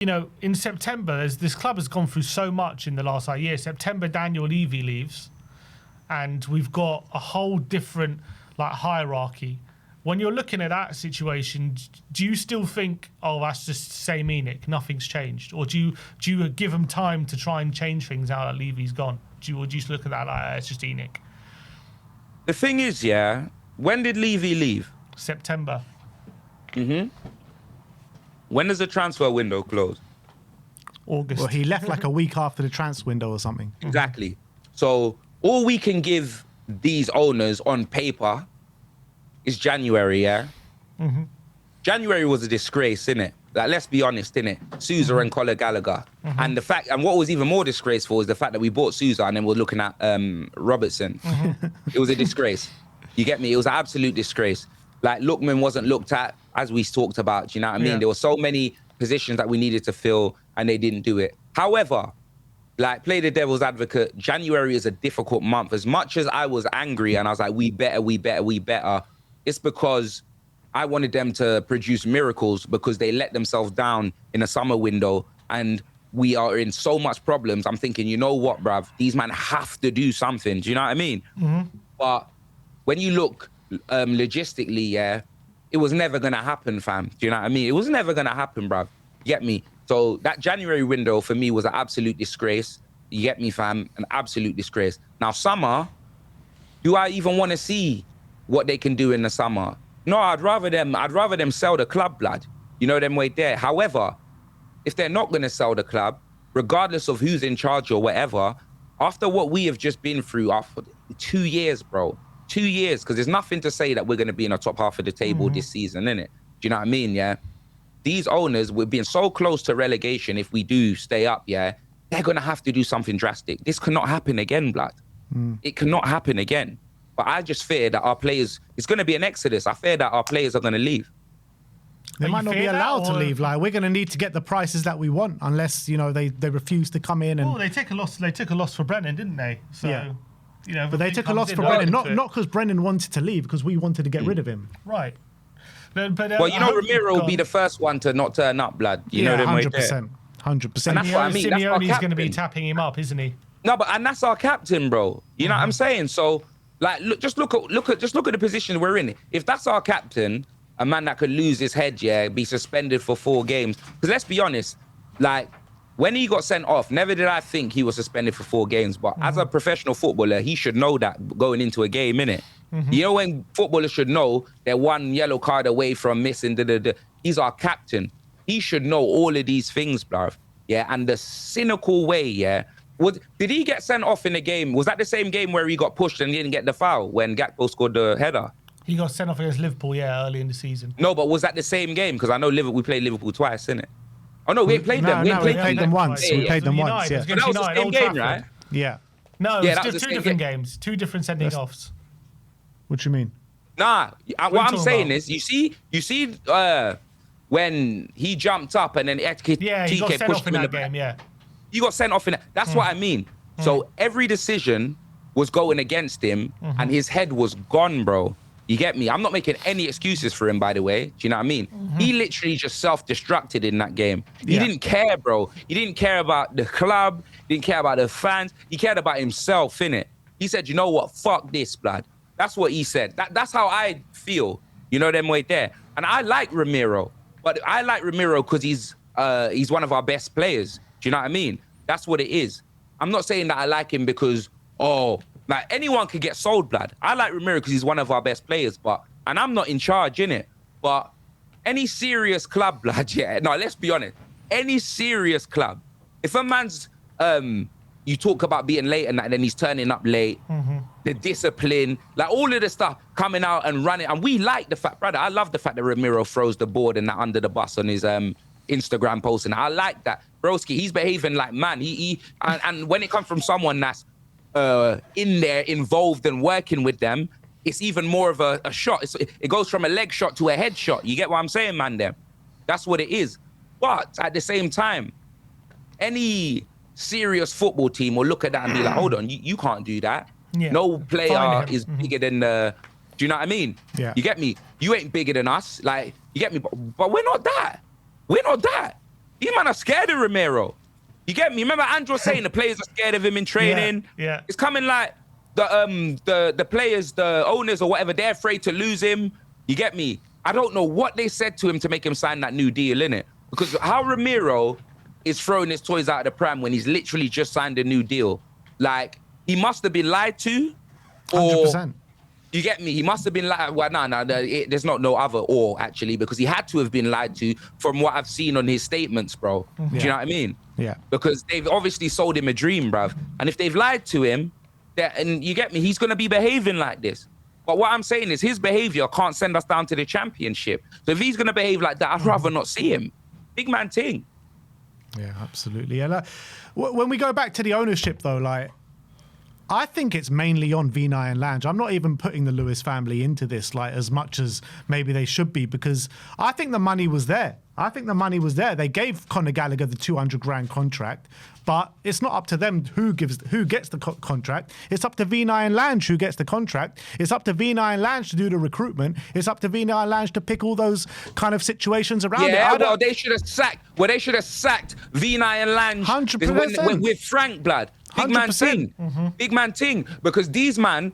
you know, in September, this club has gone through so much in the last year. September, Daniel Levy leaves, and we've got a whole different hierarchy. When you're looking at that situation, do you still think, oh, that's just the same Enoch, nothing's changed? Or do you give him time to try and change things now that Levy's gone? Or do you just look at that like, it's just Enoch? The thing is, yeah, when did Levy leave? September. Mm-hmm. When does the transfer window close? August. Well, he left like a week after the transfer window or something. Exactly. So all we can give these owners on paper is January, yeah? Mm-hmm. January was a disgrace, innit? Like, let's be honest, innit? Sousa and Conor Gallagher. And what was even more disgraceful is the fact that we bought Sousa and then we're looking at Robertson. It was a disgrace. You get me? It was an absolute disgrace. Like, Lookman wasn't looked at, as we talked about, do you know what I mean? Yeah. There were so many positions that we needed to fill and they didn't do it. However, like, play the devil's advocate, January is a difficult month. As much as I was angry and I was like, we better, it's because I wanted them to produce miracles because they let themselves down in a summer window and we are in so much problems. I'm thinking, you know what, bruv? These men have to do something. Do you know what I mean? But when you look logistically, yeah, it was never going to happen, fam. Do you know what I mean? It was never going to happen, bruv. You get me? So that January window for me was an absolute disgrace. You get me, fam? An absolute disgrace. Now, summer, do I even want to see what they can do in the summer? No, I'd rather them sell the club, blood. You know, them way there. However, if they're not going to sell the club, regardless of who's in charge or whatever, after what we have just been through after 2 years, bro, 2 years, because there's nothing to say that we're going to be in the top half of the table this season, innit? Do you know what I mean, yeah? These owners, we're being so close to relegation if we do stay up, yeah? They're going to have to do something drastic. This cannot happen again, blood. It cannot happen again. But I just fear that our players, it's going to be an exodus. I fear that our players are going to leave. They might not be allowed to leave. Like, we're going to need to get the prices that we want unless, you know, they refuse to come in. And they took a loss. They took a loss for Brennan, didn't they? So, yeah. You know, but they took a loss for Brennan, not because Brennan wanted to leave, because we wanted to get rid of him. Right. But, well, you know, Ramiro will be the first one to not turn up, blood. You know them 100%. 100%. And that's what I mean. Simeone's going to be tapping him up, isn't he? No, and that's our captain, bro. You know what I'm saying? So, like, look at the position we're in. If that's our captain, a man that could lose his head, yeah, be suspended for 4 games. Because let's be honest, like, when he got sent off, never did I think he was suspended for 4 games. But as a professional footballer, he should know that going into a game, innit? You know when footballers should know they're 1 yellow card away from missing, He's our captain. He should know all of these things, bruv. Yeah, and the cynical way, yeah. Did he get sent off in the game? Was that the same game where he got pushed and he didn't get the foul when Gakpo scored the header? He got sent off against Liverpool, yeah, early in the season. No, but was that the same game? Because I know we played Liverpool twice, innit? Oh, no, we ain't played them. We played them once. We played them once, yeah. That was the same game, right? Yeah. No, it's just 2 different games. 2 different sending offs. What do you mean? Nah, what I'm saying is, you see, when he jumped up and then he got sent off in that game, yeah. He got sent off in that. That's what I mean. So every decision was going against him and his head was gone, bro. You get me? I'm not making any excuses for him, by the way. Do you know what I mean? He literally just self-destructed in that game. He didn't care, bro. He didn't care about the club. He didn't care about the fans. He cared about himself, innit? He said, you know what? Fuck this, blood. That's what he said. That's how I feel. You know, them way there. And I like Ramiro. But I like Ramiro because he's one of our best players. Do you know what I mean? That's what it is. I'm not saying that I like him because, like, anyone could get sold, blood. I like Ramiro because he's one of our best players, and I'm not in charge, innit? But any serious club, blood, yeah, no, let's be honest. Any serious club, if a man's, you talk about being late and then he's turning up late, the discipline, like all of the stuff, coming out and running. And we like the fact, brother, I love the fact that Ramiro throws the board and that under the bus on his Instagram post. And I like that. Broski, he's behaving like man. And when it comes from someone that's in there, involved and working with them, it's even more of a shot. It goes from a leg shot to a head shot. You get what I'm saying, man, there? That's what it is. But at the same time, any serious football team will look at that and be like, hold on, you can't do that. Yeah. No player is bigger than the, do you know what I mean? Yeah. You get me? You ain't bigger than us. Like, you get me? But we're not that. We're not that. These men are scared of Romero. You get me? Remember Andrew was saying the players are scared of him in training. Yeah. It's coming like the players, the owners or whatever, they're afraid to lose him. You get me? I don't know what they said to him to make him sign that new deal, innit? Because how Ramiro is throwing his toys out of the pram when he's literally just signed a new deal. Like, he must have been lied to. Or 100%. You get me? He must have been lied. Well, there's not no other or, actually, because he had to have been lied to from what I've seen on his statements, bro. Do you know what I mean? Yeah. Because they've obviously sold him a dream, bruv. And if they've lied to him, and you get me, he's going to be behaving like this. But what I'm saying is his behavior can't send us down to the championship. So if he's going to behave like that, I'd rather not see him. Big man ting. Yeah, absolutely. And when we go back to the ownership, though, like, I think it's mainly on Vinay and Lange. I'm not even putting the Lewis family into this, like, as much as maybe they should be, because I think the money was there. They gave Conor Gallagher the 200 grand contract, but it's not up to them who gets the contract. It's up to Vinay and Lange who gets the contract. It's up to Vinay and Lange to do the recruitment. It's up to Vinay and Lange to pick all those kind of situations around it. Yeah, well, they should have sacked Vinay and Lange 100%. with Frank, blood. Big man ting. Big man ting. Because these man,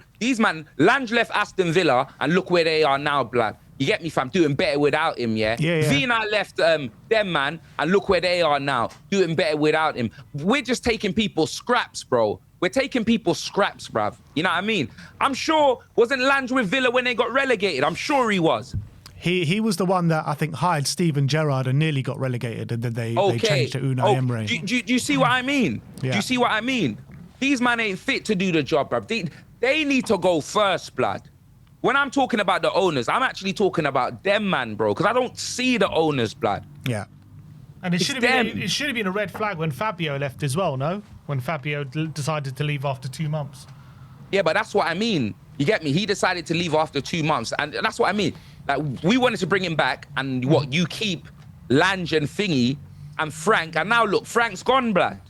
Lange left Aston Villa and look where they are now, blood. You get me, fam? Doing better without him, yeah? Vina left them, man, and look where they are now. Doing better without him. We're just taking people's scraps, bro. We're taking people's scraps, bruv. You know what I mean? I'm sure, wasn't Lange with Villa when they got relegated? I'm sure he was. He was the one that I think hired Steven Gerrard and nearly got relegated, and then they changed to Unai Emery. Do you see what I mean? Yeah. Do you see what I mean? These man ain't fit to do the job, bruv. They need to go first, blood. When I'm talking about the owners, I'm actually talking about them, man, bro, because I don't see the owners, blood. Yeah. And it should have been a red flag when Fabio left as well, no? When Fabio decided to leave after 2 months. Yeah, but that's what I mean. You get me? He decided to leave after 2 months, and that's what I mean. Like, we wanted to bring him back, and what, you keep Lange and Thingy and Frank, and now look, Frank's gone, blood.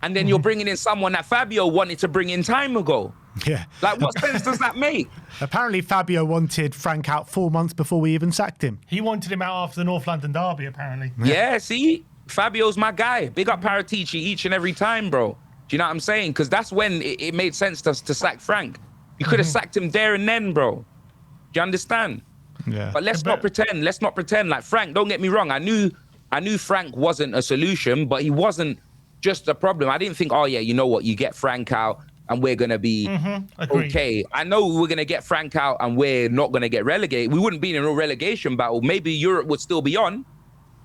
And then you're bringing in someone that Fabio wanted to bring in time ago. Yeah. Like, what sense does that make? Apparently, Fabio wanted Frank out 4 months before we even sacked him. He wanted him out after the North London derby, apparently. Yeah, see? Fabio's my guy. Big up Paratici each and every time, bro. Do you know what I'm saying? Because that's when it made sense to sack Frank. You could have sacked him there and then, bro. Do you understand? Yeah. But let's not pretend. Let's not pretend. Like, Frank, don't get me wrong. I knew Frank wasn't a solution, but he wasn't just a problem. I didn't think, oh, yeah, you know what? You get Frank out and we're going to be okay. I know we're going to get Frank out and we're not going to get relegated. We wouldn't be in a relegation battle. Maybe Europe would still be on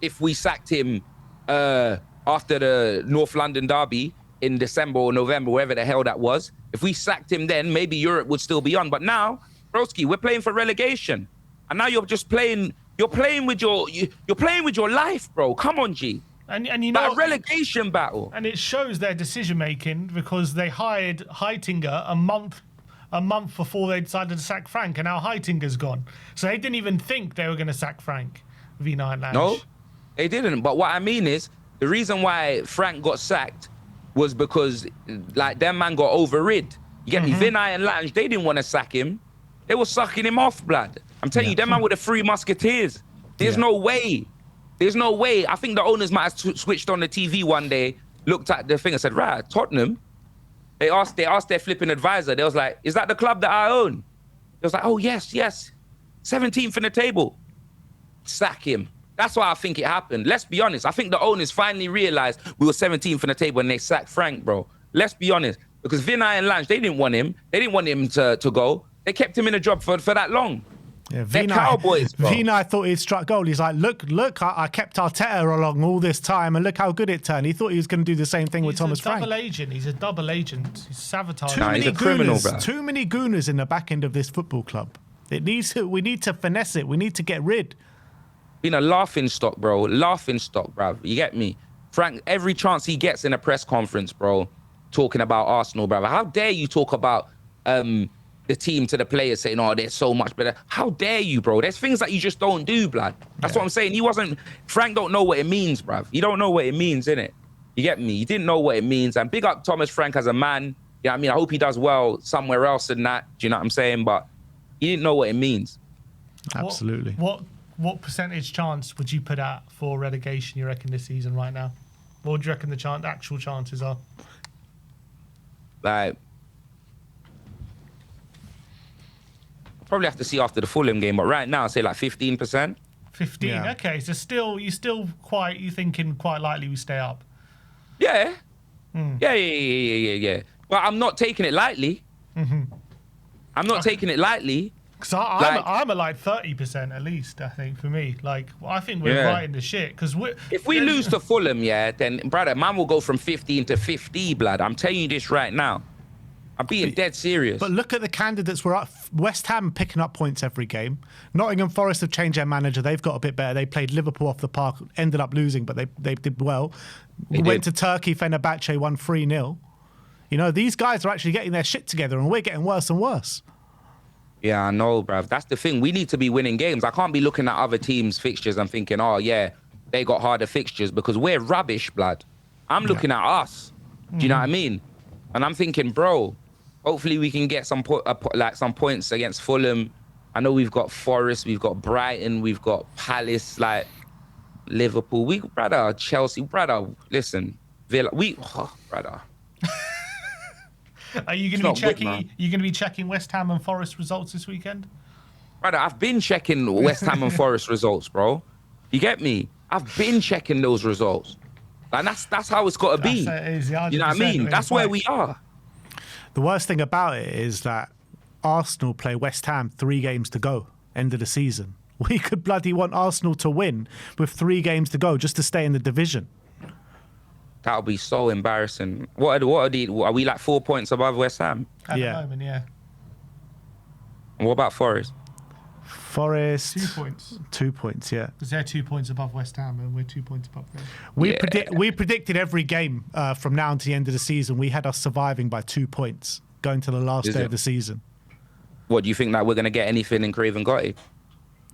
if we sacked him after the North London derby in December or November, wherever the hell that was. If we sacked him then, maybe Europe would still be on. But now, broski, we're playing for relegation. And now you're just playing, you're playing with your life, bro. Come on, G. And you know, a relegation battle. And it shows their decision making because they hired Heitinga a month before they decided to sack Frank, and now Heitinga's gone. So they didn't even think they were going to sack Frank, Vinay and Lange. No, they didn't. But what I mean is, the reason why Frank got sacked was because, like, them man got overrid. You get me? Vinay and Lange, they didn't want to sack him. They were sucking him off, blood. I'm telling you, them man were the three musketeers. There's no way. There's no way. I think the owners might have switched on the TV one day, looked at the thing and said, right, Tottenham. They asked their flipping advisor. They was like, is that the club that I own? They was like, oh, yes. 17th in the table. Sack him. That's why I think it happened. Let's be honest. I think the owners finally realized we were 17th in the table and they sacked Frank, bro. Let's be honest. Because Vinay and Lange, they didn't want him. They didn't want him to go. They kept him in a job for that long. Yeah, They're Cowboys, bro. Vinay thought he'd struck gold. He's like, look, I kept Arteta along all this time, and look how good it turned. He thought he was going to do the same thing with Thomas Frank. He's a double agent. He's sabotaging. He's a criminal, bro. Too many gooners in the back end of this football club. We need to finesse it. We need to get rid. Been a laughing stock, bro. Laughing stock, bro. You get me? Frank, every chance he gets in a press conference, bro, talking about Arsenal, bro. How dare you talk about the team to the players saying, oh, they're so much better. How dare you, bro? There's things that you just don't do, blood. That's what I'm saying. Frank don't know what it means, bruv. You don't know what it means, innit? You get me? He didn't know what it means. And big up Thomas Frank as a man. You know what I mean? I hope he does well somewhere else than that. Do you know what I'm saying? But he didn't know what it means. Absolutely. what percentage chance would you put out for relegation, you reckon, this season right now? What do you reckon the actual chances are? Like, probably have to see after the Fulham game, but right now, I'd say like 15%. 15, Yeah. okay. So you're thinking quite likely we stay up. Yeah. Yeah. But I'm not taking it lightly. I'm not taking it lightly. Because I'm at like 30% at least, I think, for me. Like, I think we're right in the shit. Because if we lose to Fulham, then, brother, man will go from 15 to 50, blood. I'm telling you this right now. I'm being dead serious. But look at the candidates we're up. West Ham picking up points every game. Nottingham Forest have changed their manager. They've got a bit better. They played Liverpool off the park, ended up losing, but they did well. Went to Turkey, Fenerbahce won 3-0. You know, these guys are actually getting their shit together, and we're getting worse and worse. Yeah, I know, bruv. That's the thing. We need to be winning games. I can't be looking at other teams' fixtures and thinking, oh, yeah, they got harder fixtures because we're rubbish, blood. I'm looking at us. Do you know what I mean? And I'm thinking, bro, hopefully we can get some points against Fulham. I know we've got Forest, we've got Brighton, we've got Palace, like Liverpool. Brother, Chelsea, brother, listen, Villa, brother. Are you going to be checking? You going to be checking West Ham and Forest results this weekend? Brother, I've been checking West Ham and Forest results, bro. You get me? I've been checking those results, and that's how it's got to be. You know what I mean? That's where we are. The worst thing about it is that Arsenal play West Ham 3 games to go, end of the season. We could bloody want Arsenal to win with 3 games to go just to stay in the division. That would be so embarrassing. Are we like 4 points above West Ham? At the moment, yeah. And what about Forest? Forest 2 points. 2 points, yeah. Because they're 2 points above West Ham and we're 2 points above them. We predicted every game from now until the end of the season. We had us surviving by 2 points going to the last day of the season. What, do you think that we're going to get anything in Craven Cottage?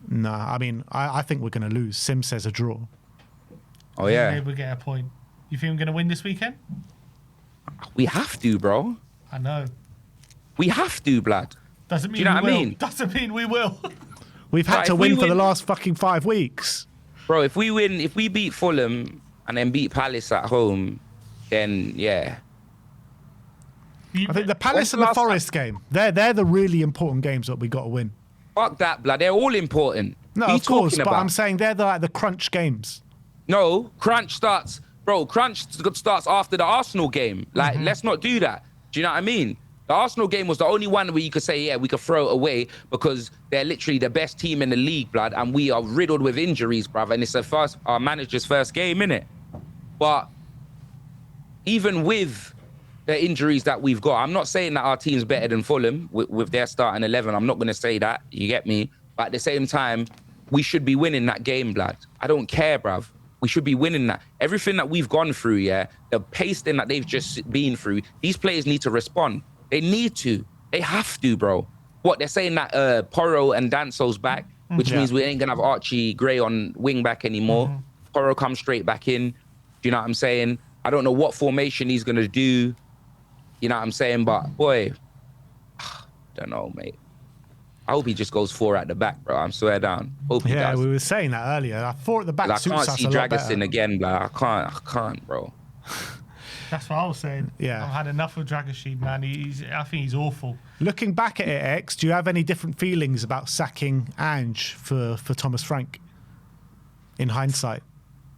Nah, I mean, I think we're going to lose. Sim says a draw. Oh, yeah. Maybe we'll get a point. You think we're going to win this weekend? We have to, bro. I know. We have to, blood. Doesn't mean Do you know we what I will. mean? Doesn't mean we will. We've had to win for the last fucking 5 weeks. Bro, if we beat Fulham and then beat Palace at home, then yeah. I think the Palace and the Forest game, they're the really important games that we got to win. Fuck that, blood. They're all important. No, of course, but I'm saying they're the crunch games. No, crunch starts after the Arsenal game. Like, let's not do that. Do you know what I mean? The Arsenal game was the only one where you could say, yeah, we could throw it away because they're literally the best team in the league, blood, and we are riddled with injuries, bruv, and it's our manager's first game, innit? But even with the injuries that we've got, I'm not saying that our team's better than Fulham with their starting 11. I'm not going to say that, you get me? But at the same time, we should be winning that game, blood. I don't care, bruv. We should be winning that. Everything that we've gone through, yeah, the pasting that they've just been through, these players need to respond. They need to. They have to, bro. What, they're saying that Porro and Danso's back, which means we ain't going to have Archie Gray on wing back anymore. Porro comes straight back in. Do you know what I'm saying? I don't know what formation he's going to do. You know what I'm saying? But, boy, don't know, mate. I hope he just goes 4 at the back, bro. I'm swear down. Hope he does. Yeah, we were saying that earlier. 4 at the back suits us a lot better. I can't see Dragusin again, bro. I can't, bro. That's what I was saying. Yeah. I've had enough of Dragusin, man. I think he's awful. Looking back at it, X, do you have any different feelings about sacking Ange for Thomas Frank in hindsight?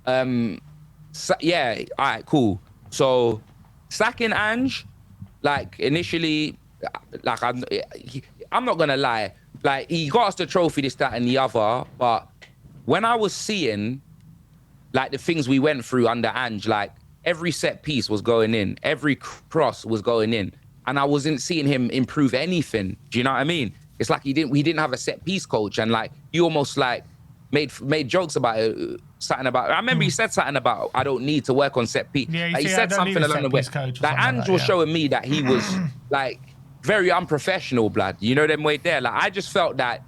Yeah, all right, cool. So sacking Ange, like initially, like I'm not gonna lie, like he got us the trophy, this, that, and the other. But when I was seeing like the things we went through under Ange, like every set piece was going in, every cross was going in, and I wasn't seeing him improve anything. Do you know what I mean? It's like he didn't have a set piece coach, and like he almost like made jokes about it, something about. I remember he said something about I don't need to work on set piece. Yeah, like, he said something along the way. Like Ange was showing me that he was like very unprofessional, blood. You know them way there. Like I just felt that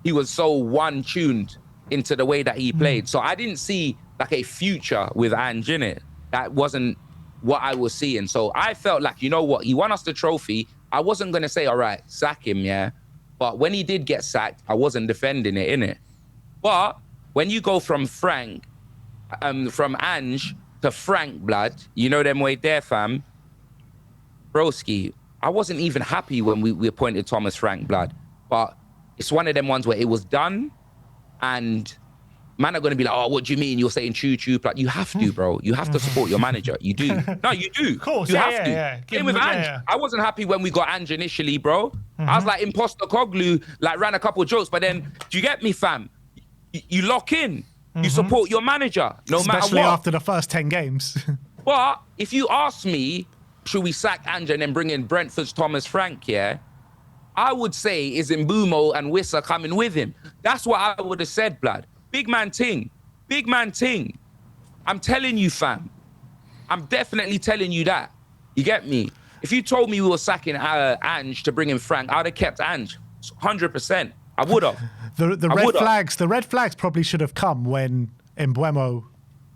he was so one-tuned into the way that he played. So I didn't see like a future with Ange in it. That wasn't what I was seeing. So I felt like, you know what, he won us the trophy. I wasn't going to say, all right, sack him, yeah. But when he did get sacked, I wasn't defending it, innit? But when you go from from Ange to Frank, blood, you know them way there, fam. Broski, I wasn't even happy when we appointed Thomas Frank, blood. But it's one of them ones where it was done, and man are going to be like, oh, what do you mean? You're saying choo-choo. Like, you have to, bro. You have to support your manager. You do. No, you do. Of course, you yeah, have to. yeah. Same with Ange. I wasn't happy when we got Ange initially, bro. I was like, Imposter Koglu, like, ran a couple of jokes. But then, do you get me, fam? You lock in. You support your manager, no matter what. Especially after the first 10 games. But if you ask me, should we sack Ange and then bring in Brentford's Thomas Frank, yeah? I would say is Mbumo and Wissa coming with him. That's what I would have said, blood. Big man ting. Big man ting. I'm telling you, fam. I'm definitely telling you that. You get me? If you told me we were sacking Ange to bring in Frank, I would have kept Ange. 100%. I would have. The red flags probably should have come when Mbuemo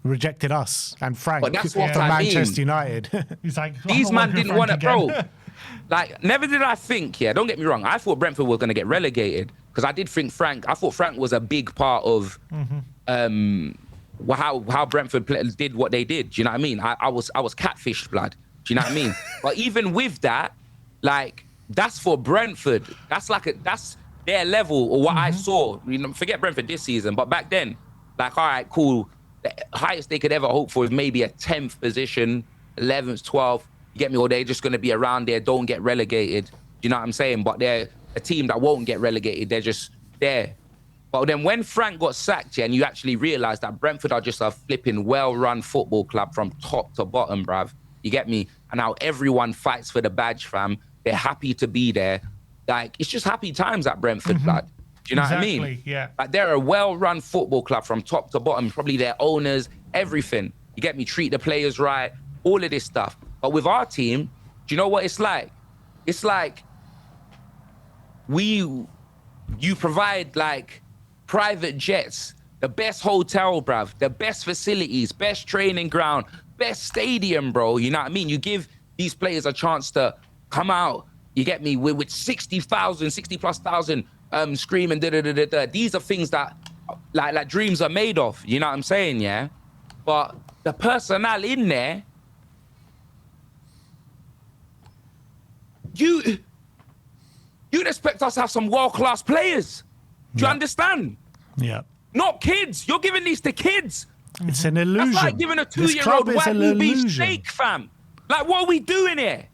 rejected us and Frank But that's what for I Manchester mean. United. He's like, These man didn't want it, bro. Like, never did I think, yeah, don't get me wrong, I thought Brentford were going to get relegated because I thought Frank was a big part of how Brentford did what they did. Do you know what I mean? I was catfished, blood. Do you know what I mean? But even with that, like, that's for Brentford. That's their level or what I saw. You know, forget Brentford this season, but back then, like, all right, cool. The highest they could ever hope for is maybe a 10th position, 11th, 12th. You get me? Or they're just going to be around there, don't get relegated. You know what I'm saying? But they're a team that won't get relegated. They're just there. But then when Frank got sacked, yeah, and you actually realize that Brentford are just a flipping well-run football club from top to bottom, bruv. You get me? And how everyone fights for the badge, fam. They're happy to be there. Like, it's just happy times at Brentford, blood. Do you know what I mean? Yeah. Like, they're a well-run football club from top to bottom. Probably their owners, everything. You get me? Treat the players right, all of this stuff. But with our team, do you know what it's like? It's like you provide like private jets, the best hotel, bruv, the best facilities, best training ground, best stadium, bro. You know what I mean? You give these players a chance to come out, you get me, with 60,000, 60,000+ screaming, da-da-da-da-da. These are things that like dreams are made of, you know what I'm saying, yeah? But the personnel in there, you'd expect us to have some world-class players. Do you understand? Yeah. Not kids. You're giving these to kids. It's an illusion. That's like giving a 2-year-old Wagyu beef steak, fam. Like, what are we doing here?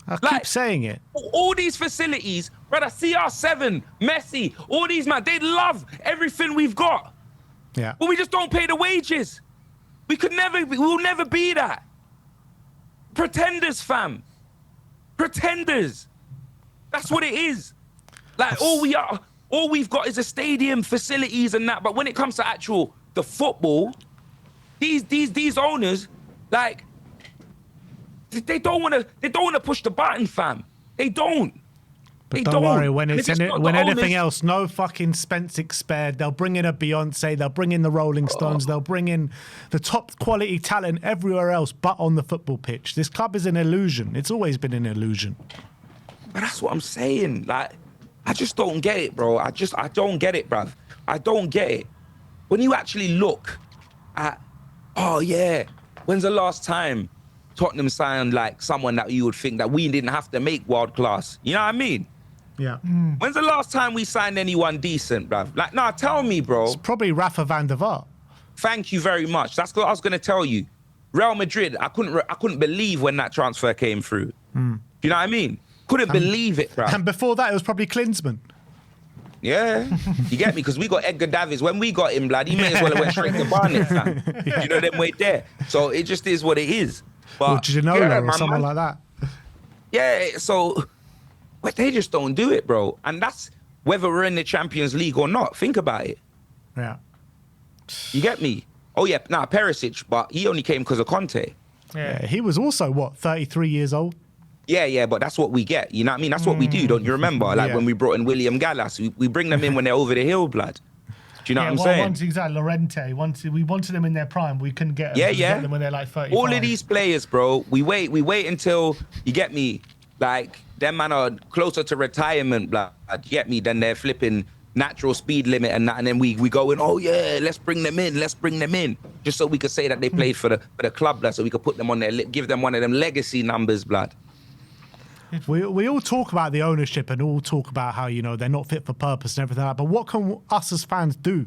I keep saying it. All these facilities, brother, CR7, Messi, all these, man, they love everything we've got. Yeah. But we just don't pay the wages. We will never be that. Pretenders, fam. Pretenders. That's what it is. Like, all we've got is a stadium, facilities and that. But when it comes to the football, these owners, like, they don't want to push the button, fam. They don't. But don't worry, when anything else, no fucking Spence spared. They'll bring in a Beyonce, they'll bring in the Rolling Stones, they'll bring in the top quality talent everywhere else but on the football pitch. This club is an illusion. It's always been an illusion. But that's what I'm saying. Like, I just don't get it, bro. I don't get it, bruv. I don't get it. When you actually look at, oh yeah, when's the last time Tottenham signed like someone that you would think that we didn't have to make world class? You know what I mean? Yeah. When's the last time we signed anyone decent, bruv? Like, nah, tell me, bro. It's probably Rafa van der Vaart. Thank you very much. That's what I was gonna tell you. Real Madrid, I couldn't believe when that transfer came through. Do you know what I mean? Couldn't believe it, bruv. And before that, it was probably Klinsmann. Yeah, you get me? Because we got Edgar Davids. When we got him, blood, he may as well have went straight to Barnet, fam. You know, them way there. So it just is what it is. But, Or Ginola or someone like that. Yeah, so but they just don't do it, bro. And that's whether we're in the Champions League or not. Think about it. Yeah. You get me? Oh, yeah, Perisic, but he only came because of Conte. Yeah. He was also, what, 33 years old? Yeah, but that's what we get. You know what I mean? That's what we do, don't you remember? Like when we brought in William Gallas, we bring them in when they're over the hill, blood. Do you know what I'm saying? Once exactly, Llorente, we wanted them in their prime. We couldn't get them, get them when they're like 35. All of these players, bro, we wait until, you get me, like, them man are closer to retirement, blood, you get me, than they're flipping natural speed limit and that, and then we go in, oh yeah, let's bring them in, just so we could say that they played for the club, blood, so we could put them on there, give them one of them legacy numbers, blood. We all talk about the ownership and all talk about how, you know, they're not fit for purpose and everything like that, but what can us as fans do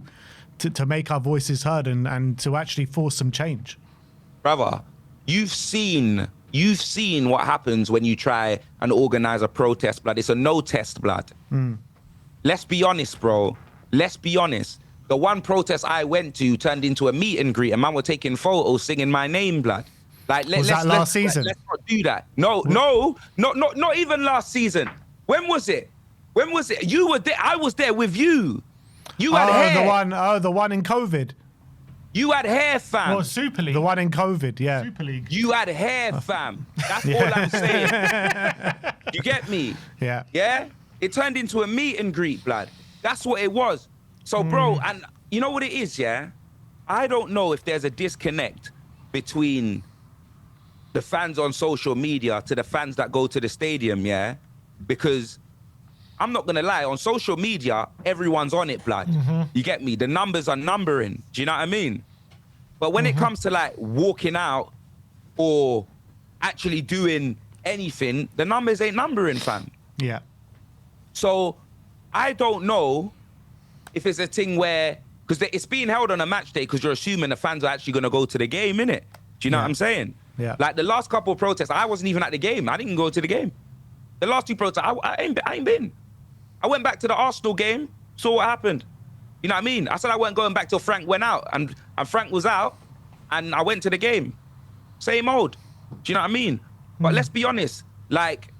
to make our voices heard and to actually force some change? Brother, you've seen what happens when you try and organize a protest, blood. It's a no test, blood. Let's be honest, bro. Let's be honest. The one protest I went to turned into a meet and greet, and man were taking photos singing my name, blood. Like, Was that last season? Let's not do that. No, not even last season. When was it? You were there. I was there with you. You had hair. The one in COVID. You had hair, fam. Well, Super League. The one in COVID, yeah. Super League. You had hair, fam. That's all I'm saying. You get me? Yeah. Yeah? It turned into a meet and greet, blood. That's what it was. So, bro, and you know what it is, yeah? I don't know if there's a disconnect between the fans on social media to the fans that go to the stadium, yeah? Because I'm not gonna lie, on social media, everyone's on it, blood. You get me? The numbers are numbering. Do you know what I mean? But when it comes to like walking out or actually doing anything, the numbers ain't numbering, fam. Yeah. So I don't know if it's a thing where, because it's being held on a match day because you're assuming the fans are actually gonna go to the game, innit? Do you know what I'm saying? Yeah. Like the last couple of protests, I wasn't even at the game. I didn't go to the game. The last two protests, I ain't been. I went back to the Arsenal game, saw what happened. You know what I mean? I said I weren't going back till Frank went out, and Frank was out, and I went to the game. Same old. Do you know what I mean? But let's be honest, like,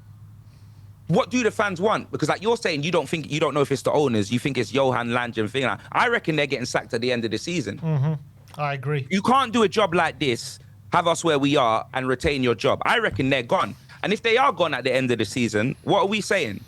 what do the fans want? Because like you're saying, you don't know if it's the owners, you think it's Johan Lange and thing. I reckon they're getting sacked at the end of the season. I agree. You can't do a job like this, have us where we are, and retain your job. I reckon they're gone. And if they are gone at the end of the season, what are we saying?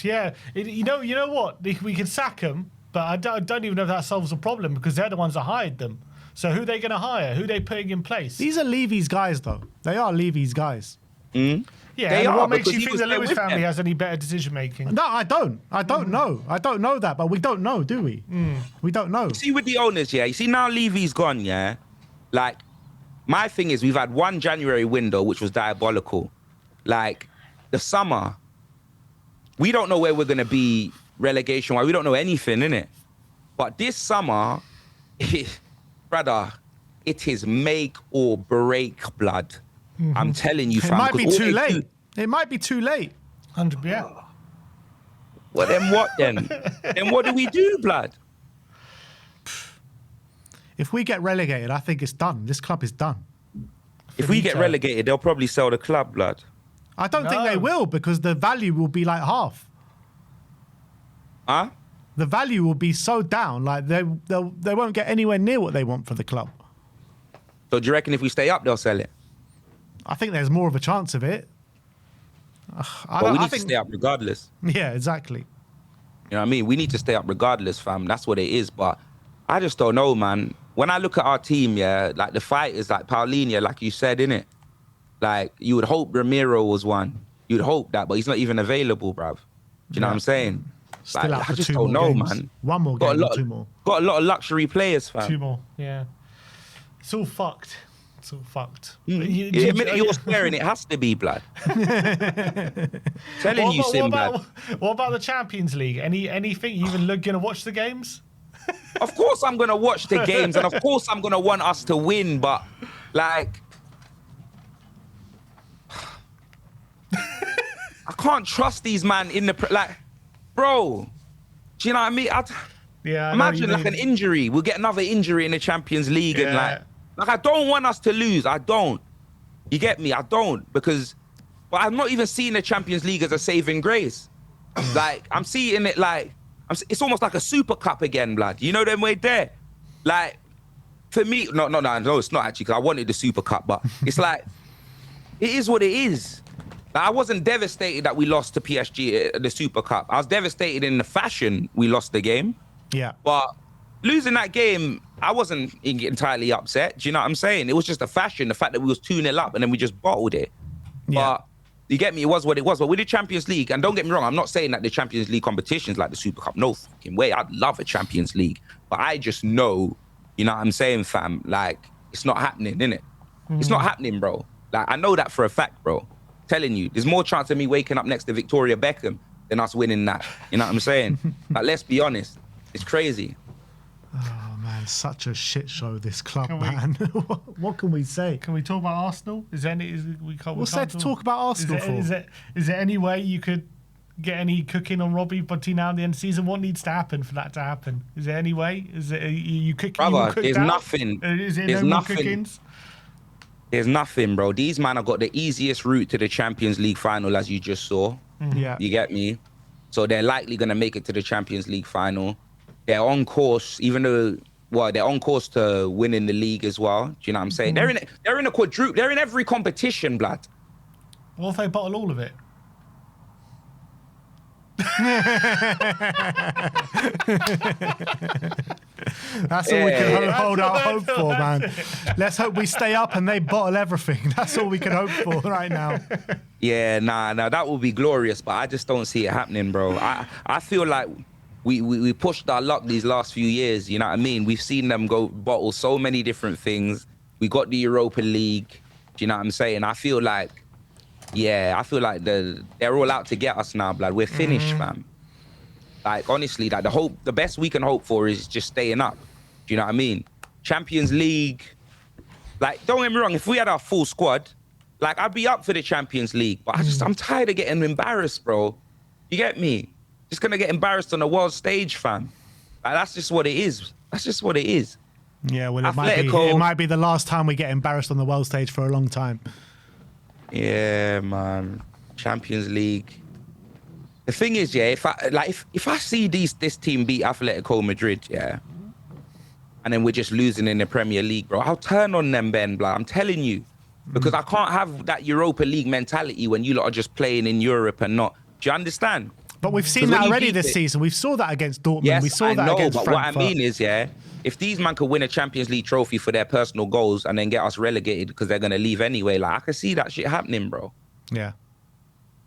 Yeah, you know what? We can sack them, but I don't even know if that solves the problem because they're the ones that hired them. So who are they going to hire? Who are they putting in place? These are Levy's guys, though. They are Levy's guys. Yeah, They and are, what makes because you he think was the there Lewis with family them. has any better decision making? No, I don't. I don't know. I don't know that, but we don't know, do we? We don't know. See with the owners, yeah. You see now Levy's gone, yeah. Like, my thing is we've had one January window which was diabolical. Like the summer, we don't know where we're gonna be relegation wise. We don't know anything, innit? But this summer, brother, it is make or break, blood. I'm telling you, It fam. might be 'cause all too they late. do- It might be too late. 100, yeah. Well, then what then? Then what do we do, blood? If we get relegated, I think it's done. This club is done. If we get Finito. relegated, they'll probably sell the club, blood. I don't think they No. will because the value will be like half. Huh? The value will be so down, like they won't get anywhere near what they want for the club. So do you reckon if we stay up, they'll sell it? I think there's more of a chance of it. But we need to stay up regardless. Yeah, exactly. You know what I mean? We need to stay up regardless, fam. That's what it is. But I just don't know, man. When I look at our team, yeah, like the fighters, like Paulinho, like you said, innit? Like, you would hope Ramiro was one. You'd hope that, but he's not even available, bruv. Do you know what I'm saying? Still Like, out for I just 2 don't more know, games. man. One more Got game a or lot, 2 more. got a lot of luxury players, fam. 2 more, yeah. It's all fucked. It's all fucked. The minute you're swearing, it has to be, blood. Telling you, Sim, blood. What about the Champions League? Anything? You even going to watch the games? Of course I'm going to watch the games, and of course I'm going to want us to win, but, like, I can't trust these man in the... Like, bro, do you know what I mean? Yeah. I know Imagine, you like, mean. an injury. We'll get another injury in the Champions League, and, Yeah. like, I don't want us to lose. I don't. You get me? I don't, because... But I'm not even seeing the Champions League as a saving grace. Like, I'm seeing it like... It's almost like a Super Cup again, blood. You know them way there? Like, for me... No, it's not actually, because I wanted the Super Cup, but it's like... It is what it is. Like, I wasn't devastated that we lost to PSG at the Super Cup. I was devastated in the fashion we lost the game. Yeah. But losing that game, I wasn't entirely upset. Do you know what I'm saying? It was just the fashion, the fact that we was 2-0 up and then we just bottled it. Yeah. But You get me? It was what it was. But with the Champions League, and don't get me wrong, I'm not saying that the Champions League competition's like the Super Cup. No fucking way. I'd love a Champions League. But I just know, you know what I'm saying, fam? Like, it's not happening, innit? It's not happening, bro. Like, I know that for a fact, bro. Telling you, there's more chance of me waking up next to Victoria Beckham than us winning that. You know what I'm saying? Like, let's be honest. It's crazy. Oh man, such a shit show, this club, man. What can we say? Can we talk about Arsenal? Is there any? What's there to talk about Arsenal for? Is there any way you could get any cooking on Robbie between now and the end of the season? What needs to happen for that to happen? Is there any way? Is it you cooking? Brother, there's nothing. Is there there's no nothing. more cookings? There's nothing, bro. These man have got the easiest route to the Champions League final, as you just saw. Yeah. You get me? So they're likely going to make it to the Champions League final. They're on course, even though, well, they're on course to winning the league as well. Do you know what I'm saying? They're in a quadruple. They're in every competition, blood. What if they bottle all of it? That's all we can hold out hope for, man. Let's hope we stay up and they bottle everything. That's all we can hope for right now. Yeah, nah, that would be glorious, but I just don't see it happening, bro. I feel like we pushed our luck these last few years, you know what I mean? We've seen them go bottle so many different things. We got the Europa League, do you know what I'm saying? I feel like they're all out to get us now, blood. We're finished, fam. Like, honestly, like the best we can hope for is just staying up. Do you know what I mean? Champions League, like, don't get me wrong, if we had our full squad, like, I'd be up for the Champions League, but I'm tired of getting embarrassed, bro. You get me? Just gonna get embarrassed on the world stage, fam. Like, that's just what it is. That's just what it is. Yeah, well, it might be the last time we get embarrassed on the world stage for a long time. Yeah, man. Champions League. The thing is, yeah, if I see this team beat Atletico Madrid, yeah, and then we're just losing in the Premier League, bro, I'll turn on them, Ben, blah. I'm telling you. Because I can't have that Europa League mentality when you lot are just playing in Europe and not. Do you understand? But we've seen that already this season. We saw that against Dortmund. Yes, we saw I that know, against but Frankfurt. what I mean is, yeah, if these man could win a Champions League trophy for their personal goals and then get us relegated because they're going to leave anyway, like, I can see that shit happening, bro. Yeah.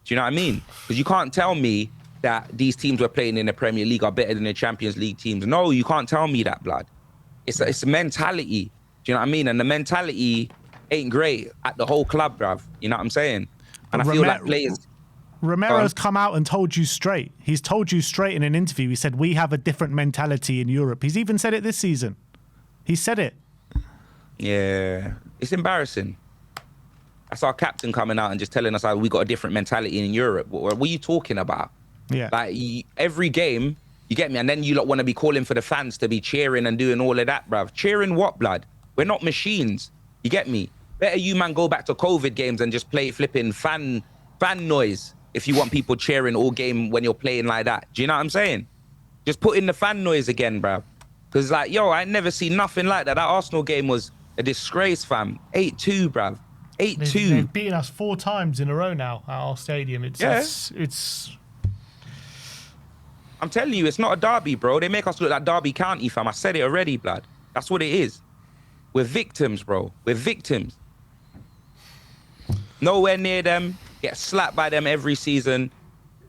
Do you know what I mean? Because you can't tell me that these teams we're playing in the Premier League are better than the Champions League teams. No, you can't tell me that, blood. It's a mentality. Do you know what I mean? And the mentality ain't great at the whole club, bruv. You know what I'm saying? And I feel like players... Romero's come out and told you straight. He's told you straight in an interview. He said, we have a different mentality in Europe. He's even said it this season. He said it. Yeah. It's embarrassing. That's our captain coming out and just telling us how we got a different mentality in Europe. What are you talking about? Yeah. Like, every game, you get me? And then you lot want to be calling for the fans to be cheering and doing all of that, bruv. Cheering what, blood? We're not machines. You get me? Better you, man, go back to COVID games and just play flipping fan noise if you want people cheering all game when you're playing like that. Do you know what I'm saying? Just put in the fan noise again, bruv. Because, like, yo, I ain't never seen nothing like that. That Arsenal game was a disgrace, fam. 8-2, bruv. 8-2. They've beaten us 4 times in a row now at our stadium. It's I'm telling you, it's not a derby, bro. They make us look like Derby County, fam. I said it already, blood. That's what it is. We're victims, bro. We're victims. Nowhere near them. Get slapped by them every season.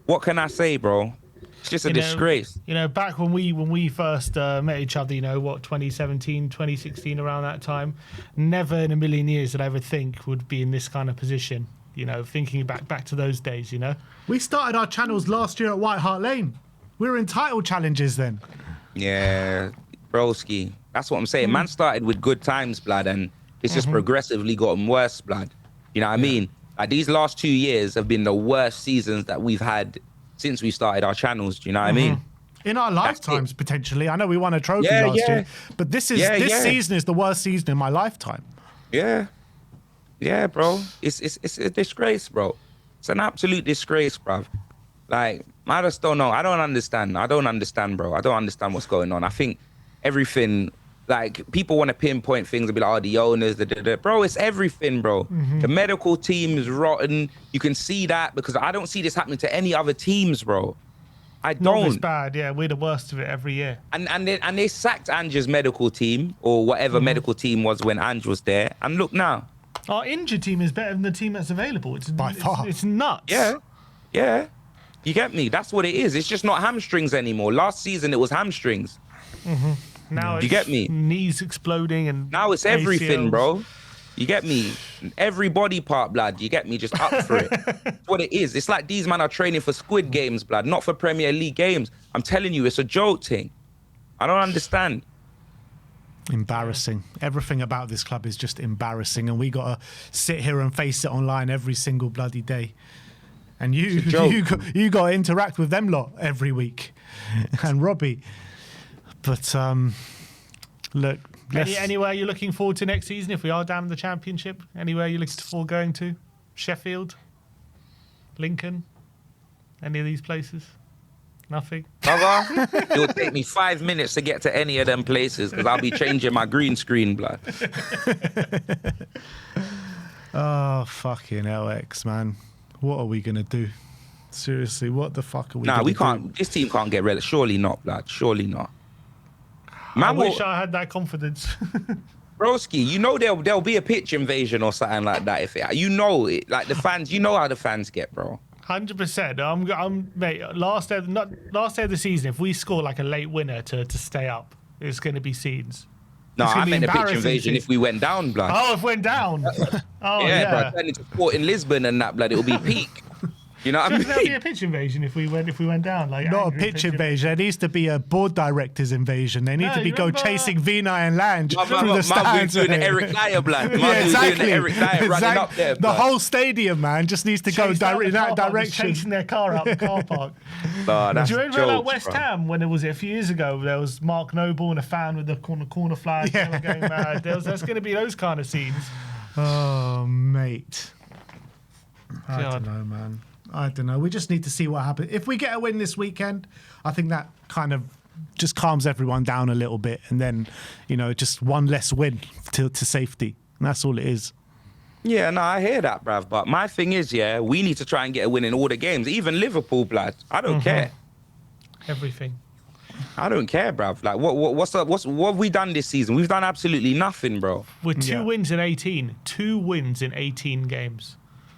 What can I say, bro? It's just a disgrace. You know, back when we first met each other, 2017, 2016, around that time, never in a million years did I ever think would be in this kind of position. Thinking back to those days, We started our channels last year at White Hart Lane. We were in title challenges then. Yeah, broski. That's what I'm saying. Man started with good times, blood, and it's just progressively gotten worse, blood. You know what I mean? Like, these last 2 years have been the worst seasons that we've had since we started our channels. Do you know what I mean? In our lifetimes, potentially. I know we won a trophy last year, but this season is the worst season in my lifetime. Yeah. Yeah, bro. It's a disgrace, bro. It's an absolute disgrace, bro. Like, I just don't know. I don't understand, bro. I don't understand what's going on. I think everything... Like, people want to pinpoint things and be like, oh, the owners, bro, it's everything, bro. The medical team is rotten. You can see that because I don't see this happening to any other teams, bro. I don't. Not this bad, yeah. We're the worst of it every year. And they sacked Ange's medical team or whatever medical team was when Ange was there. And look now. Our injured team is better than the team that's available. It's By far. It's nuts. Yeah. You get me? That's what it is. It's just not hamstrings anymore. Last season, it was hamstrings. Now You get me? Knees exploding and Now it's everything, ACLs. bro. You get me? Every body part, blood. You get me? Just up for it. That's what it is. It's like these men are training for Squid Games, blood, not for Premier League games. I'm telling you, it's a joke thing. I don't understand. Embarrassing. Everything about this club is just embarrassing, and we gotta sit here and face it online every single bloody day. And you got to interact with them lot every week, and Robbie. But look, anywhere you're looking forward to next season if we are down in the Championship? Anywhere you're looking forward going to? Sheffield, Lincoln, any of these places? Nothing. Brother, it will take me 5 minutes to get to any of them places because I'll be changing my green screen, blood. oh fucking LX, man. What are we gonna do? Seriously, what the fuck are we? Nah, gonna we do? can't. This team can't get rid. Surely not, blood. Surely not. I wish I had that confidence. Broski, you know there'll be a pitch invasion or something like that. If it, you know it, like the fans, you know how the fans get, bro. 100%. I'm mate. Last day of the season, if we score like a late winner to stay up, it's going to be scenes. No, I meant a pitch embarrassing invasion scenes. if we went down, blood. Oh, if we went down. Oh yeah, yeah. bro. Turn into sport in Lisbon and that, blood. It'll be peak. You know what I There'll be mean? a pitch invasion if we went down. Like Not a angry pitch invasion. There needs to be a board directors invasion. They need No, to be you go remember- chasing Vinay and Lange My through the stands. doing the Eric Dyer, blood. My Yeah, doing exactly. the Eric Dyer running up there. The blood. whole stadium, man, just needs to go Chased out in the that car park, just direction. chasing their car out the car park. Nah, that's Do you remember jokes, like West bro. Ham when it was a few years ago? There was Mark Noble and a fan with the corner flag. They were going mad. There's going to be those kind of scenes. Oh, mate. I God. don't know, man. I don't know. We just need to see what happens. If we get a win this weekend, I think that kind of just calms everyone down a little bit. And then, just one less win to safety. And that's all it is. Yeah, no, I hear that, bruv. But my thing is, we need to try and get a win in all the games, even Liverpool, blood. I don't care. Everything. I don't care, bruv. Like, what have we done this season? We've done absolutely nothing, bro. We're two Yeah. wins in 18. 2 wins in 18 games.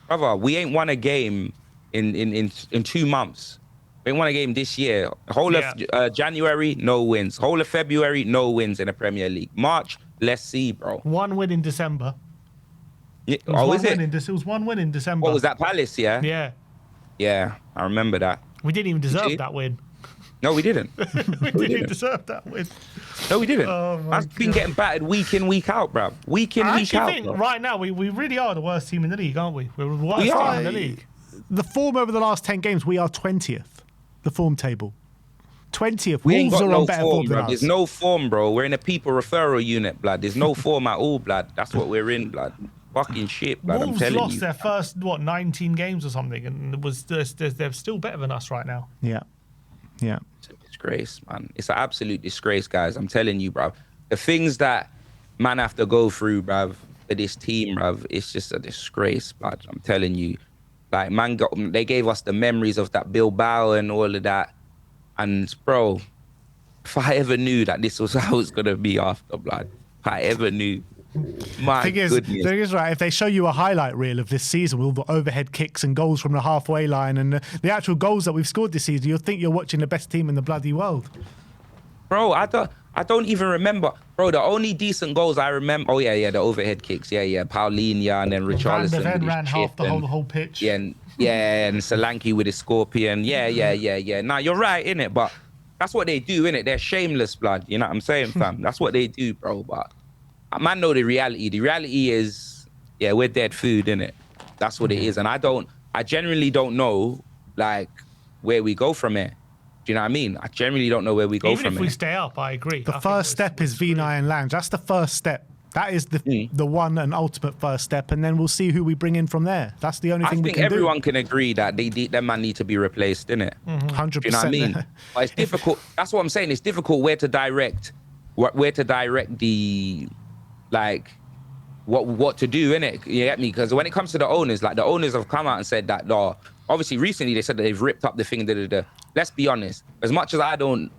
Brother, we ain't won a game in 2 months. We ain't won a game this year. Whole of January, no wins. Whole of February, no wins in the Premier League. March, let's see, bro. 1 win in December. Yeah. It was Oh, one is it? win it was 1 win in December. What was that, Palace, yeah? Yeah. Yeah, I remember that. We didn't even you? deserve that win. No, we didn't. We didn't even deserve that win. No, we didn't. Oh, my I've been God. getting battered week in, week out, bruv. Week in, I week actually out. think bro. right now we really are the worst team in the league, aren't we? We're the worst We team are. in the league. The form over the last 10 games, we are 20th, the form table. 20th. We ain't Wolves got are no on better form, form than bro. us. There's no form, bro. We're in a people referral unit, blood. There's no form at all, blood. That's what we're in, blood. Fucking shit, blood. I'm Wolves telling lost you. their first 19 games or something, and they're still better than us right now. Yeah. Yeah. It's a disgrace, man. It's an absolute disgrace, guys. I'm telling you, bruv. The things that man have to go through, bruv, for this team, bruv, it's just a disgrace, blood. I'm telling you. Like, man, they gave us the memories of that Bilbao and all of that. And, bro, if I ever knew that this was how it's going to be after, blood, if I ever knew. My goodness. Thing is, right, if they show you a highlight reel of this season with all the overhead kicks and goals from the halfway line and the actual goals that we've scored this season, you'll think you're watching the best team in the bloody world. Bro, I don't even remember. Bro, the only decent goals I remember. Oh, yeah, the overhead kicks. Yeah. Paulinho and then Van Richarlison. der Ven with his ran half chip the and- whole pitch. Yeah, and Solanke with his scorpion. Yeah. Nah, you're right, innit? But that's what they do, innit? They're shameless, blood. You know what I'm saying, fam? That's what they do, bro. But man know the reality. The reality is, we're dead food, innit? That's what it is. And I generally don't know, like, where we go from here. Do you know what I mean? I generally don't know where we go Even from if we here. stay up, I agree. The first step is Vinay and Lange. That's the first step. That is the one and ultimate first step, and then we'll see who we bring in from there. That's the only I thing we think can everyone can agree that them man need to be replaced, innit? do. 100%. Do you know what I mean? But it's difficult. That's what I'm saying. It's difficult where to direct the, like, what to do, innit? You get me? Because when it comes to the owners, like, the owners have come out and said that, obviously recently they said that they've ripped up the thing. Let's be honest. As much as I don't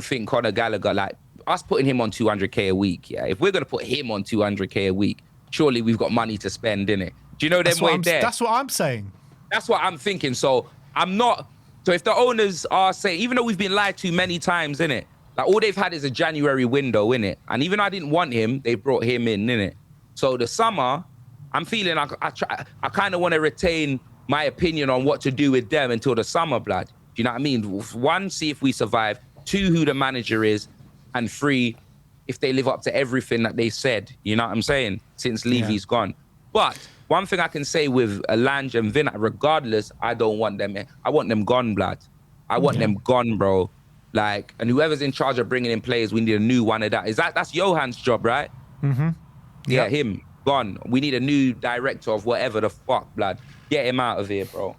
think Conor Gallagher, like, us putting him on 200k a week, if we're gonna put him on 200k a week, surely we've got money to spend, innit? Do you know them way there? That's what I'm saying. That's what I'm thinking. So I'm not. So if the owners are saying, even though we've been lied to many times, innit? Like all they've had is a January window, innit? And even though I didn't want him, they brought him in, innit? So the summer, I'm feeling I kind of want to retain my opinion on what to do with them until the summer, blood. Do you know what I mean? One, see if we survive. Two, who the manager is. And three, if they live up to everything that they said. You know what I'm saying? Since Levy's gone. But one thing I can say with Lange and Vinat, regardless, I don't want them. I want them gone, blood. I want them gone, bro. Like, and whoever's in charge of bringing in players, we need a new one of that. That's Johan's job, right? Mm-hmm. Yeah, him, gone. We need a new director of whatever the fuck, blood. Get him out of here, bro.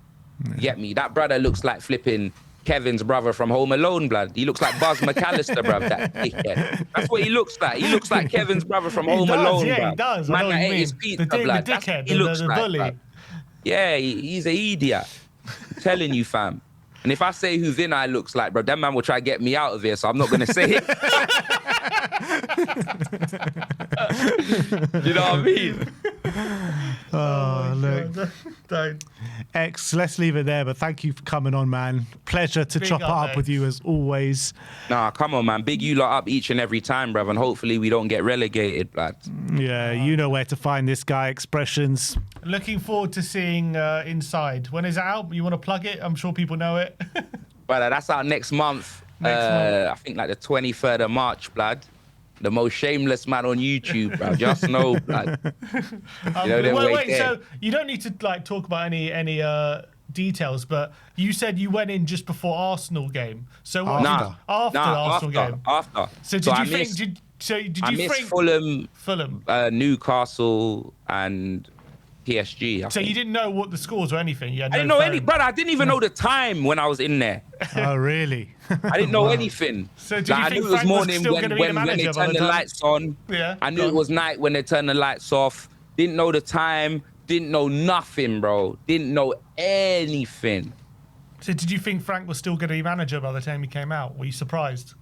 You get me? That brother looks like flipping Kevin's brother from Home Alone, blood. He looks like Buzz McAllister, bruv, that dickhead. That's what he looks like. He looks like Kevin's brother from Home Alone, yeah, bruv. he does. Man that ate his pizza, blood. The dickhead, He looks the like, bully. bruv. Yeah, he's an idiot. I'm telling you, fam. And if I say who Vinay looks like, bro, that man will try to get me out of here, so I'm not going to say it. You know what I mean? Oh, look. Don't. X, let's leave it there, but thank you for coming on, man. Pleasure to chop it up with you as always. Nah, come on, man. Big you lot up each and every time, bruv, and hopefully we don't get relegated, blood. Yeah, you know where to find this guy, Expressions. Looking forward to seeing Inside. When is it out? You want to plug it? I'm sure people know it. But that's out next month. I think like the 23rd of March, blood. The most shameless man on YouTube, bro. Just know, blood. Wait. So you don't need to like talk about any details, but you said you went in just before Arsenal game. So what? After Arsenal game. After. So did you think? Did you think Fulham, Newcastle, and PSG. So you didn't know what the scores or anything? I didn't know any, brother. I didn't even know the time when I was in there. Oh, really? I didn't know anything. So did you think I knew it was Frank morning was still going to be the when they manager by turned the the time? lights on. Yeah. I knew it was night when they turned the lights off. Didn't know the time. Didn't know nothing, bro. Didn't know anything. So did you think Frank was still going to be manager by the time he came out? Were you surprised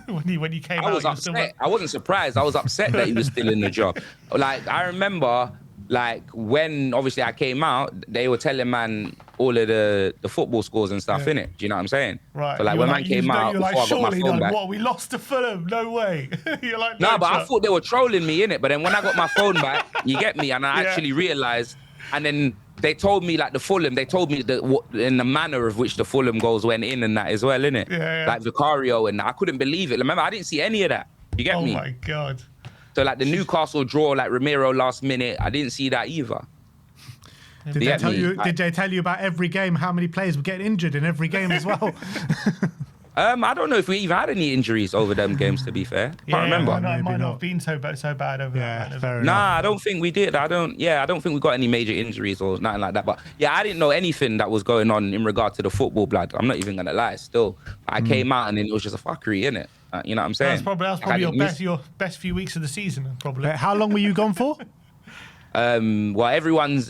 when you came out? I was upset. I wasn't surprised. I was upset that he was still in the job. Like, I remember, like, when obviously I came out, they were telling man all of the football scores and stuff, innit? Do you know what I'm saying? Right. So, like, when man came out, before I got my phone back. What, we lost to Fulham? No way. You're like, no, but I thought they were trolling me, innit? But then when I got my phone back, you get me? And I actually realised, and then they told me, like, the Fulham, they told me in the manner of which the Fulham goals went in and that as well, innit? Yeah. Like Vicario, and I couldn't believe it. Remember, I didn't see any of that. You get me? Oh, my God. So, like, the Newcastle draw, like, Ramiro last minute, I didn't see that either. Did they tell you about every game, how many players were getting injured in every game as well? I don't know if we even had any injuries over them games, to be fair. Can't remember. It might not have been so bad over that. Fair enough. Nah, I don't think we did. I don't think we got any major injuries or nothing like that. But yeah, I didn't know anything that was going on in regard to the football, blood. I'm not even gonna lie. Still, I came out and then it was just a fucevery, innit? You know what I'm saying? That's probably your best few weeks of the season, probably. How long were you gone for? Well, everyone,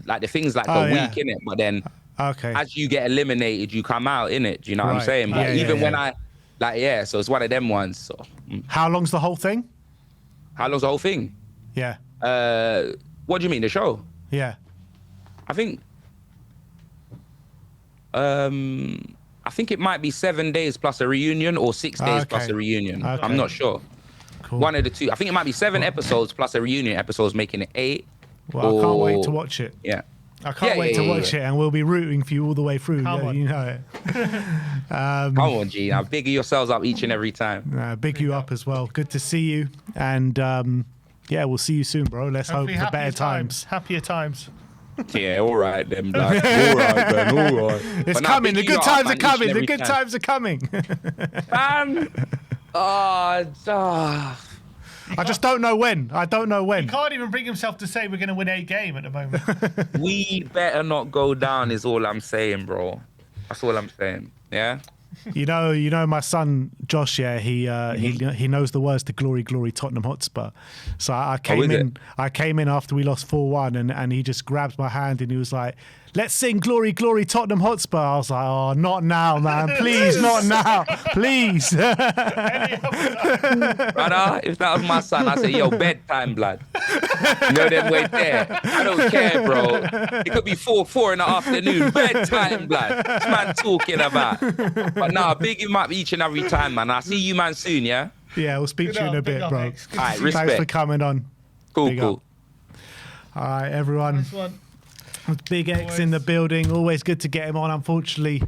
like, the things like a week, innit? But then as you get eliminated, you come out, innit? Do you know what I'm saying? But when I, like, so it's one of them ones. So. How long's the whole thing? How long's the whole thing? Yeah. What do you mean, the show? Yeah. I think it might be 7 days plus a reunion or 6 days plus a reunion. Okay. I'm not sure. Cool. One of the two. I think it might be 7 episodes plus a reunion episodes, making it 8. Well, I can't wait to watch it. Yeah. I can't wait to watch it, and we'll be rooting for you all the way through. You know it. Come on, G. Now, bigger yourselves up each and every time. Big you up as well. Good to see you. And we'll see you soon, bro. Let's hope for better times. Happier times. Yeah, all right then, blood. All right, then, all right. It's coming. The good times are coming. The good times are coming. I just don't know when. He can't even bring himself to say we're going to win a game at the moment. We better not go down is all I'm saying, bro. That's all I'm saying. Yeah? You know, my son Josh. Yeah, he knows the words to "Glory, Glory, Tottenham Hotspur." So I came in after we lost 4-1, and he just grabbed my hand and he was like, "Let's sing Glory, Glory, Tottenham Hotspur." I was like, "Oh, not now, man! Please, not now, please." Brother, if that was my son, I'd say, "Yo, bedtime, blood." You know them way there. I don't care, bro. It could be 4 in the afternoon. Bedtime, blood. What's man talking about? But nah, big him up each and every time, man. I'll see you, man, soon, yeah? Yeah, we'll speak to you in a Big bit, up, bro. X. Good to All right, see you. Thanks for respect. coming on. Cool, Big cool. up. All right, everyone. Nice one. Big X in the building. Always good to get him on. Unfortunately,